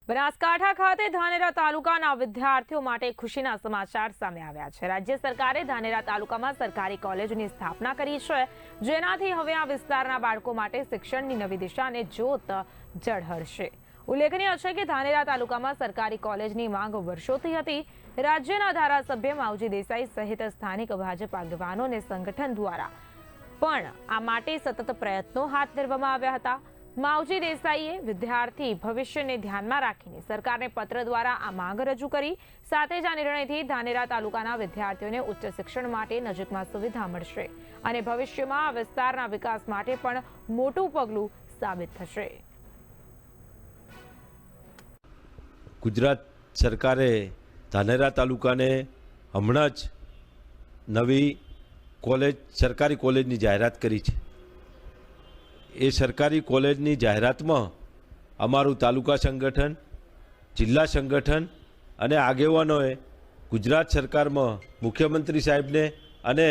બનાસકાંઠા ખાતે ધાનેરા તાલુકાના વિદ્યાર્થીઓ માટે ખુશીના સમાચાર સામે આવ્યા છે। રાજ્ય સરકારે ધાનેરા તાલુકામાં સરકારી કોલેજની સ્થાપના કરી છે, જેનાથી હવે આ વિસ્તારના બાળકો માટે શિક્ષણની નવી દિશાને જોત ઝળહળશે। ઉલ્લેખનીય છે કે ધાનેરા તાલુકામાં સરકારી કોલેજની માંગ વર્ષોથી હતી। રાજ્યના ધારાસભ્ય માવજી દેસાઈ સહિત સ્થાનિક ભાજપ આગેવાનો અને સંગઠન દ્વારા પણ આ માટે સતત પ્રયત્નો હાથ ધરવામાં આવ્યા હતા। માવજી દેસાઈએ વિદ્યાર્થી ભવિષ્યને ધ્યાનમાં રાખીને સરકારને પત્ર દ્વારા આ માંગ રજૂ કરી। સાથે જ આ નિર્ણયથી ધાનેરા તાલુકાના વિદ્યાર્થીઓને ઉચ્ચ શિક્ષણ માટે નજીકમાં સુવિધા મળશે અને ભવિષ્યમાં આ વિસ્તારના વિકાસ માટે પણ મોટું પગલું સાબિત થશે। ગુજરાત સરકારે ધાનેરા તાલુકાને હમણાં જ નવી કોલેજ સરકારી કોલેજની જાહેરાત કરી છે। એ સરકારી કોલેજની જાહેરાતમાં અમારું તાલુકા સંગઠન, જિલ્લા સંગઠન અને આગેવાનોએ ગુજરાત સરકારમાં મુખ્યમંત્રી સાહેબને અને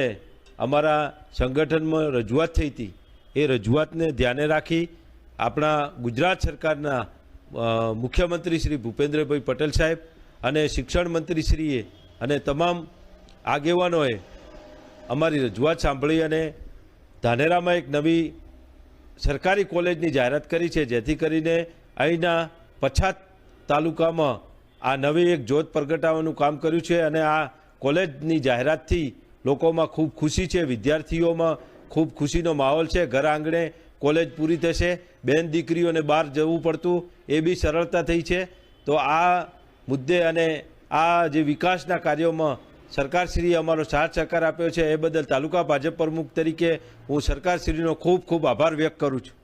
અમારા સંગઠનમાં રજૂઆત થઈ હતી। એ રજૂઆતને ધ્યાને રાખી આપણા ગુજરાત સરકારના મુખ્યમંત્રી શ્રી ભૂપેન્દ્રભાઈ પટેલ સાહેબ અને શિક્ષણ મંત્રીશ્રીએ અને તમામ આગેવાનોએ અમારી રજૂઆત સાંભળી અને ધાનેરામાં એક નવી સરકારી કોલેજની જાહેરાત કરી છે, જેથી કરીને અહીંના પછાત તાલુકામાં આ નવી એક જ્યોત પ્રગટાવવાનું કામ કર્યું છે અને આ કોલેજની જાહેરાતથી લોકોમાં ખૂબ ખુશી છે, વિદ્યાર્થીઓમાં ખૂબ ખુશીનો માહોલ છે। ઘર આંગણે કોલેજ પૂરી થશે, બેન દીકરીઓને બહાર જવું પડતું એ બી સરળતા થઈ છે। તો આ મુદ્દે અને આ જે વિકાસના કાર્યોમાં સરકારશ્રીએ અમારો સાથ સહકાર આપ્યો છે, એ બદલ તાલુકા ભાજપ પ્રમુખ તરીકે હું સરકારશ્રીનો ખૂબ ખૂબ આભાર વ્યક્ત કરું છું।